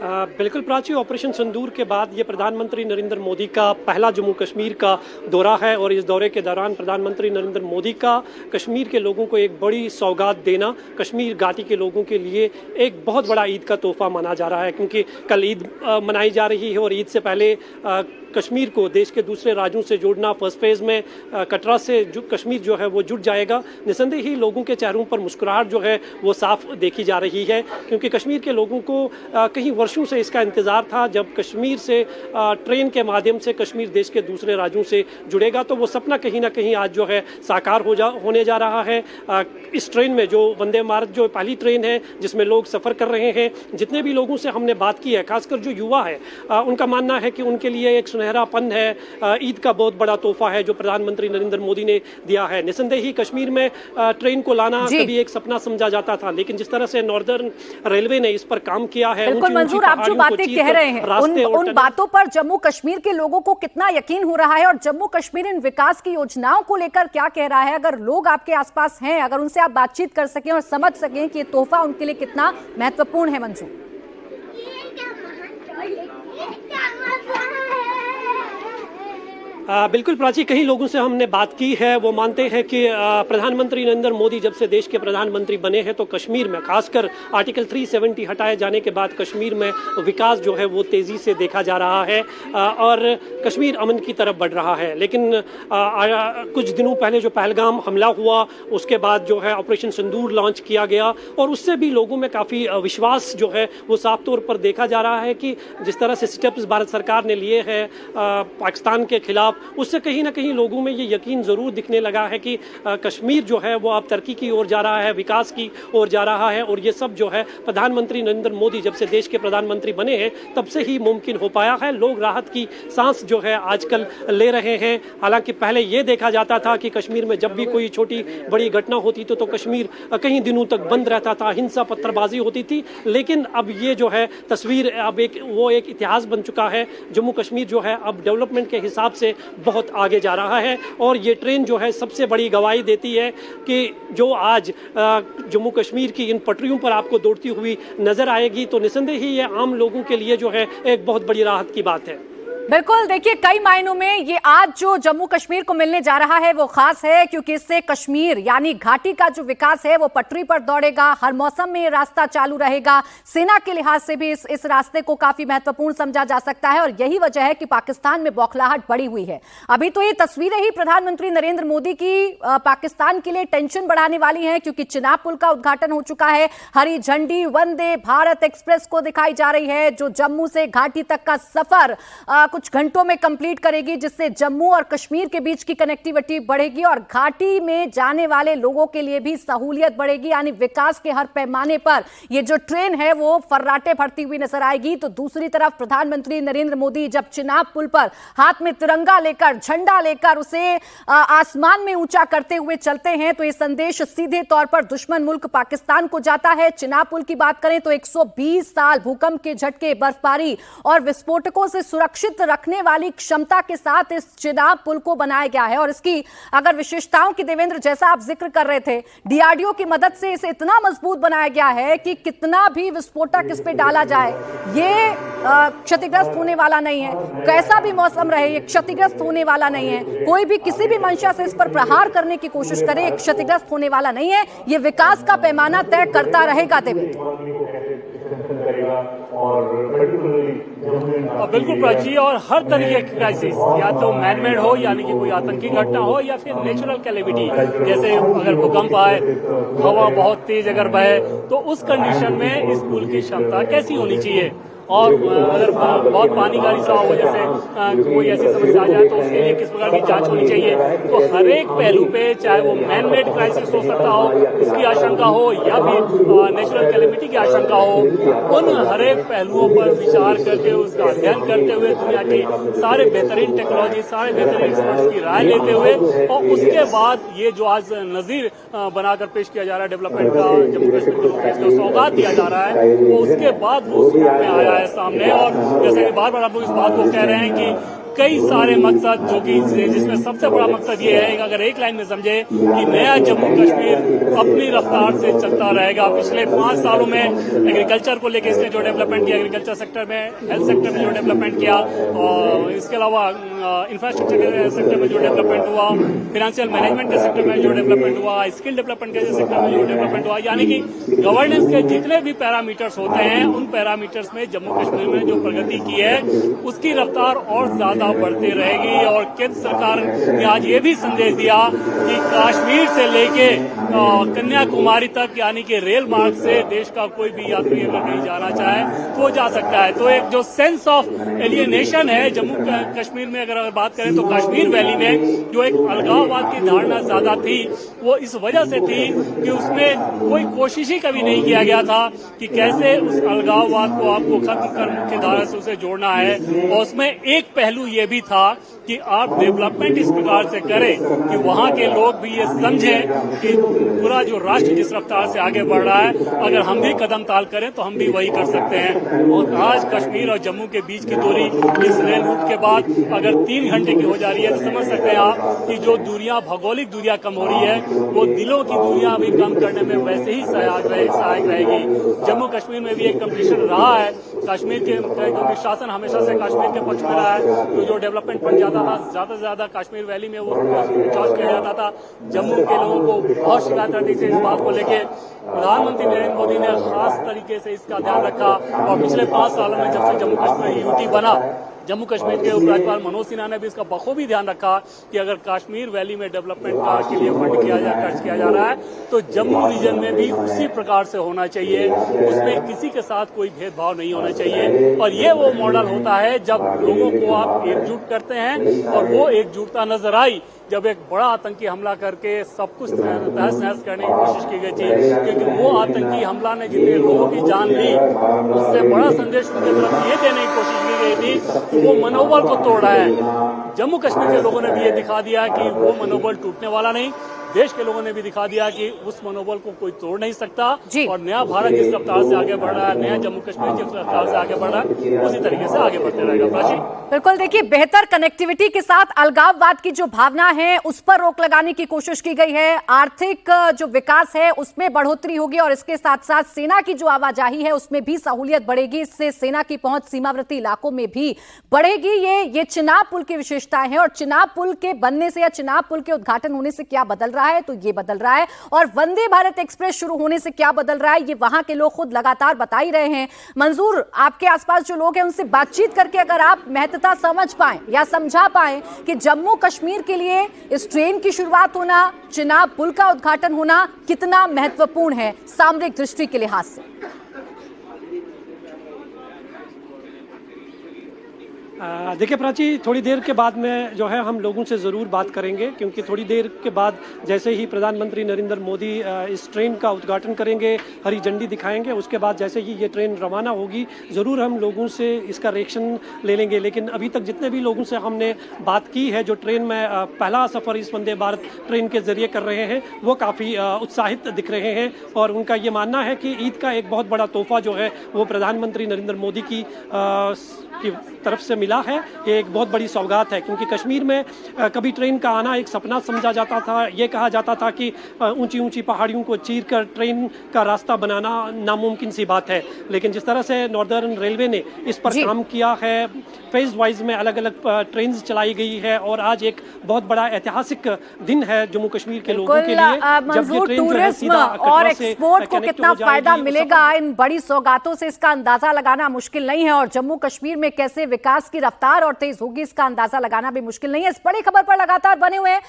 बिल्कुल प्राची, ऑपरेशन सिंदूर के बाद ये प्रधानमंत्री नरेंद्र मोदी का पहला जम्मू कश्मीर का दौरा है और इस दौरे के दौरान प्रधानमंत्री नरेंद्र मोदी का कश्मीर के लोगों को एक बड़ी सौगात देना कश्मीर घाटी के लोगों के लिए एक बहुत बड़ा ईद का तोहफा माना जा रहा है, क्योंकि कल ईद मनाई जा रही है और ईद से पहले कश्मीर को देश के दूसरे राज्यों से जोड़ना, फर्स्ट फेज में कटरा से जो कश्मीर जो है वो जुड़ जाएगा। निसंदेह ही लोगों के चेहरों पर मुस्कुराहट जो है वो साफ देखी जा रही है, क्योंकि कश्मीर के लोगों को कई वर्षों से इसका इंतज़ार था। जब कश्मीर से ट्रेन के माध्यम से कश्मीर देश के दूसरे राज्यों से जुड़ेगा तो वो सपना कहीं ना कहीं आज जो है साकार होने जा रहा है। इस ट्रेन में जो वंदे भारत जो पहली ट्रेन है जिसमें लोग सफ़र कर रहे हैं, जितने भी लोगों से हमने बात की है, खासकर जो युवा है, उनका मानना है कि उनके लिए एक सुनहरापन है, ईद का बहुत बड़ा तोहफा है जो प्रधानमंत्री नरेंद्र मोदी ने दिया है। निसंदेह ही कश्मीर में ट्रेन को लाना कभी एक सपना समझा जाता था, लेकिन जिस तरह से नॉर्दर्न रेलवे ने इस पर काम किया है, बिल्कुल मंजूर, आप जो बातें कह रहे हैं उन बातों पर जम्मू कश्मीर के लोगों को कितना यकीन हो रहा है और जम्मू कश्मीर इन विकास की योजनाओं को लेकर क्या कह रहा है? अगर लोग आपके आसपास हैं, अगर उनसे आप बातचीत कर सकें और समझ सकें कि ये तोहफा उनके लिए कितना महत्वपूर्ण है। मंजूर, बिल्कुल प्राची, कई लोगों से हमने बात की है, वो मानते हैं कि प्रधानमंत्री नरेंद्र मोदी जब से देश के प्रधानमंत्री बने हैं तो कश्मीर में खासकर आर्टिकल 370 हटाए जाने के बाद कश्मीर में विकास जो है वो तेज़ी से देखा जा रहा है और कश्मीर अमन की तरफ बढ़ रहा है। लेकिन कुछ दिनों पहले जो पहलगाम हमला हुआ, उसके बाद जो है ऑपरेशन सिंदूर लॉन्च किया गया और उससे भी लोगों में काफ़ी विश्वास जो है वो साफ तौर पर देखा जा रहा है कि जिस तरह से स्टेप्स भारत सरकार ने लिए हैं पाकिस्तान के खिलाफ, उससे कहीं ना कहीं लोगों में ये यकीन ज़रूर दिखने लगा है कि कश्मीर जो है वो अब तरक्की की ओर जा रहा है, विकास की ओर जा रहा है और ये सब जो है प्रधानमंत्री नरेंद्र मोदी जब से देश के प्रधानमंत्री बने हैं तब से ही मुमकिन हो पाया है। लोग राहत की सांस जो है आजकल ले रहे हैं। हालांकि पहले ये देखा जाता था कि कश्मीर में जब भी कोई छोटी बड़ी घटना होती तो कश्मीर कई दिनों तक बंद रहता था, हिंसा पत्थरबाजी होती थी, लेकिन अब ये जो है तस्वीर अब एक इतिहास बन चुका है। जम्मू कश्मीर जो है अब डेवलपमेंट के हिसाब से बहुत आगे जा रहा है और ये ट्रेन जो है सबसे बड़ी गवाही देती है कि जो आज जम्मू कश्मीर की इन पटरियों पर आपको दौड़ती हुई नजर आएगी तो निसंदेह ही ये आम लोगों के लिए जो है एक बहुत बड़ी राहत की बात है। बिल्कुल, देखिए कई मायनों में ये आज जो जम्मू कश्मीर को मिलने जा रहा है वो खास है, क्योंकि इससे कश्मीर यानी घाटी का जो विकास है वो पटरी पर दौड़ेगा। हर मौसम में ये रास्ता चालू रहेगा। सेना के लिहाज से भी इस रास्ते को काफी महत्वपूर्ण समझा जा सकता है और यही वजह है कि पाकिस्तान में बौखलाहट बढ़ी हुई है। अभी तो ये तस्वीरें ही प्रधानमंत्री नरेंद्र मोदी की पाकिस्तान के लिए टेंशन बढ़ाने वाली है, क्योंकि चिनाब पुल का उद्घाटन हो चुका है। हरी झंडी वंदे भारत एक्सप्रेस को दिखाई जा रही है जो जम्मू से घाटी तक का सफर कुछ घंटों में कंप्लीट करेगी, जिससे जम्मू और कश्मीर के बीच की कनेक्टिविटी बढ़ेगी और घाटी में जाने वाले लोगों के लिए भी सहूलियत बढ़ेगी। यानी विकास के हर पैमाने पर ये जो ट्रेन है वो फर्राटे भरती हुई नजर आएगी। तो दूसरी तरफ प्रधानमंत्री नरेंद्र मोदी जब चिनाब पुल पर हाथ में तिरंगा लेकर, झंडा लेकर उसे आसमान में ऊंचा करते हुए चलते हैं तो ये संदेश सीधे तौर पर दुश्मन मुल्क पाकिस्तान को जाता है। चिनाब पुल की बात करें तो 120 साल भूकंप के झटके, बर्फबारी और विस्फोटकों से सुरक्षित रखने वाली क्षमता के साथ इस चिनाब पुल को बनाया गया है और इसकी अगर विशेषताओं की देवेंद्र जैसा आप जिक्र कर रहे थे, डीआरडीओ की मदद से इसे इतना मजबूत बनाया गया है कि कितना भी विस्फोटक इस पे डाला जाए ये क्षतिग्रस्त होने वाला नहीं है। कैसा भी मौसम रहे ये क्षतिग्रस्त होने वाला नहीं है। कोई भी किसी भी मंशा से इस पर प्रहार करने की कोशिश करे, ये क्षतिग्रस्त होने वाला नहीं है। ये विकास का पैमाना तय करता रहेगा देवेंद्र। बिल्कुल प्राची, और हर तरीके की क्राइसिस, या तो मैनमेड हो यानी कि कोई आतंकी घटना हो या फिर नेचुरल कैलेमिटी, जैसे अगर भूकंप आए, हवा बहुत तेज अगर बहे, तो उस कंडीशन में इस पुल की क्षमता कैसी होनी चाहिए। और अगर बहुत पानी का रिसाव हो, जैसे कोई ऐसी समस्या आ जाए तो उसके लिए किस प्रकार की जांच होनी चाहिए। तो हर एक पहलू पे, चाहे वो मैन मेड क्राइसिस हो सकता हो, उसकी आशंका हो या फिर नेचुरल कैलेमिटी की आशंका हो, उन हर एक पहलुओं पर विचार करके, उसका अध्ययन करते हुए, दुनिया की सारे बेहतरीन टेक्नोलॉजी, सारे बेहतरीन एक्सपर्ट्स की राय लेते हुए और उसके बाद ये जो आज नजीर बनाकर पेश किया जा रहा है डेवलपमेंट का, जम्मू कश्मीर को सौगात दिया जा रहा है, वो उसके बाद वो में आया है सामने। और जैसे कि बार बार आप लोग इस बात को कह रहे हैं कि कई सारे मकसद जो कि जिसमें सबसे बड़ा मकसद ये है कि अगर एक लाइन में समझे कि नया जम्मू कश्मीर अपनी रफ्तार से चलता रहेगा। पिछले 5 सालों में एग्रीकल्चर को लेकर इसने जो डेवलपमेंट किया, एग्रीकल्चर सेक्टर में, हेल्थ सेक्टर में जो डेवलपमेंट किया, और इसके अलावा इंफ्रास्ट्रक्चर के सेक्टर में जो डेवलपमेंट हुआ, फाइनेंशियल मैनेजमेंट के सेक्टर में जो डेवलपमेंट हुआ, स्किल डेवलपमेंट के सेक्टर में जो डेवलपमेंट हुआ, यानी कि गवर्नेंस के जितने भी पैरामीटर्स होते हैं उन पैरामीटर्स में जम्मू कश्मीर में जो प्रगति की है उसकी रफ्तार और ज्यादा बढ़ती रहेगी। और केंद्र सरकार ने आज ये भी संदेश दिया कि कश्मीर से लेके कन्याकुमारी तक, यानी कि रेल मार्ग से देश का कोई भी यात्री अगर कहीं जाना चाहे तो वो जा सकता है। तो एक जो सेंस ऑफ एलियनेशन है जम्मू कश्मीर में, अगर बात करें तो कश्मीर वैली में जो एक अलगाववाद की धारणा ज्यादा थी वो इस वजह से थी कि उसमें कोई कोशिश ही कभी नहीं किया गया था कि कैसे उस अलगाववाद को आपको खत्म कर मुख्य धारा से उसे जोड़ना है। और उसमें एक पहलू ये भी था कि आप डेवलपमेंट इस प्रकार से करें कि वहां के लोग भी ये समझें कि पूरा जो राष्ट्र जिस रफ्तार से आगे बढ़ रहा है, अगर हम भी कदम ताल करें तो हम भी वही कर सकते हैं। और आज कश्मीर और जम्मू के बीच की दूरी इस रेल रूट के बाद अगर 3 घंटे की हो जा रही है तो समझ सकते हैं आप कि जो दूरियां, भौगोलिक दूरियां कम हो रही है वो दिलों की दूरियां भी कम करने में वैसे ही सहायक रहेगी। जम्मू कश्मीर में भी एक कंपटीशन रहा है कश्मीर के, क्योंकि शासन हमेशा से कश्मीर के पक्ष में रहा है। तो जो डेवलपमेंट बन जाता था ज्यादा से ज्यादा कश्मीर वैली में वो इंचार्ज किया जाता था। जम्मू के लोगों को बहुत शिकायत रहती थी इस बात को लेके। प्रधानमंत्री नरेंद्र मोदी ने खास तरीके से इसका ध्यान रखा और पिछले 5 सालों में जब से जम्मू कश्मीर यूटी बना, जम्मू कश्मीर के उपराज्यपाल मनोज सिन्हा ने भी इसका बखूबी ध्यान रखा कि अगर कश्मीर वैली में डेवलपमेंट के लिए फंड खर्च किया जा रहा है तो जम्मू रीजन में भी उसी प्रकार से होना चाहिए, उसमें किसी के साथ कोई भेदभाव नहीं होना चाहिए। और ये वो मॉडल होता है जब लोगों को आप एकजुट करते हैं, और वो एकजुटता नजर आई जब एक बड़ा आतंकी हमला करके सब कुछ तहस नहस करने की कोशिश की गई थी। क्योंकि वो आतंकी हमला ने जितने लोगों की जान ली, उससे बड़ा संदेश उनकी तरफ ये देने की कोशिश की गई थी कि वो मनोबल को तोड़ रहा है। जम्मू कश्मीर के लोगों ने भी ये दिखा दिया कि वो मनोबल टूटने वाला नहीं। देश के लोगों ने भी दिखा दिया कि उस मनोबल को कोई तोड़ नहीं सकता। और नया भारत जिस रफ्तार से आगे बढ़ रहा है, नया जम्मू कश्मीर जिस रफ्तार से आगे बढ़ रहा है, उसी तरीके से आगे बढ़ते रहेगा। प्राची, बिल्कुल, देखिए, बेहतर कनेक्टिविटी के साथ अलगाववाद की जो भावना है उस पर रोक लगाने की कोशिश की गई है। आर्थिक जो विकास है उसमें बढ़ोतरी होगी और इसके साथ साथ सेना की जो आवाजाही है उसमें भी सहूलियत बढ़ेगी। इससे सेना की पहुंच सीमावर्ती इलाकों में भी बढ़ेगी। ये चिनाब पुल की विशेषताएं हैं और चिनाब पुल के बनने से या चिनाब पुल के उद्घाटन होने से क्या बदल रहा है, तो ये बदल रहा है। और वंदे भारत एक्सप्रेस शुरू होने से क्या बदल रहा है, ये वहां के लोग खुद लगातार बता ही रहे हैं। मंजूर, आपके आसपास जो लोग हैं उनसे बातचीत करके अगर आप महत्वता समझ पाएं या समझा पाएं कि जम्मू कश्मीर के लिए इस ट्रेन की शुरुआत होना, चिनाब पुल का उद्घाटन होना कितना महत्वपूर्ण है सामरिक दृष्टि के लिहाज से। देखिए प्राची, थोड़ी देर के बाद में जो है हम लोगों से ज़रूर बात करेंगे, क्योंकि थोड़ी देर के बाद जैसे ही प्रधानमंत्री नरेंद्र मोदी इस ट्रेन का उद्घाटन करेंगे, हरी झंडी दिखाएंगे, उसके बाद जैसे ही ये ट्रेन रवाना होगी ज़रूर हम लोगों से इसका रिएक्शन ले लेंगे। लेकिन अभी तक जितने भी लोगों से हमने बात की है जो ट्रेन में पहला सफ़र इस वंदे भारत ट्रेन के ज़रिए कर रहे हैं, वो काफ़ी उत्साहित दिख रहे हैं और उनका ये मानना है कि ईद का एक बहुत बड़ा तोहफा जो है वो प्रधानमंत्री नरेंद्र मोदी की तरफ से मिला है। ये एक बहुत बड़ी सौगात है, क्योंकि कश्मीर में कभी ट्रेन का आना एक सपना समझा जाता था। ये कहा जाता था कि ऊंची ऊंची पहाड़ियों को चीरकर ट्रेन का रास्ता बनाना नामुमकिन सी बात है। लेकिन जिस तरह से नॉर्दर्न रेलवे ने इस पर काम किया है, फेज वाइज में अलग अलग ट्रेन चलाई गई है और आज एक बहुत बड़ा ऐतिहासिक दिन है जम्मू कश्मीर के लोगों के लिए। मंजूर, टूरिज्म और एक्सपोर्ट को कितना फायदा मिलेगा इन बड़ी सौगातों से, इसका अंदाजा लगाना मुश्किल नहीं है। और जम्मू कश्मीर में कैसे विकास की रफ्तार और तेज होगी इसका अंदाजा लगाना भी मुश्किल नहीं है। इस बड़ी खबर पर लगातार बने हुए हैं।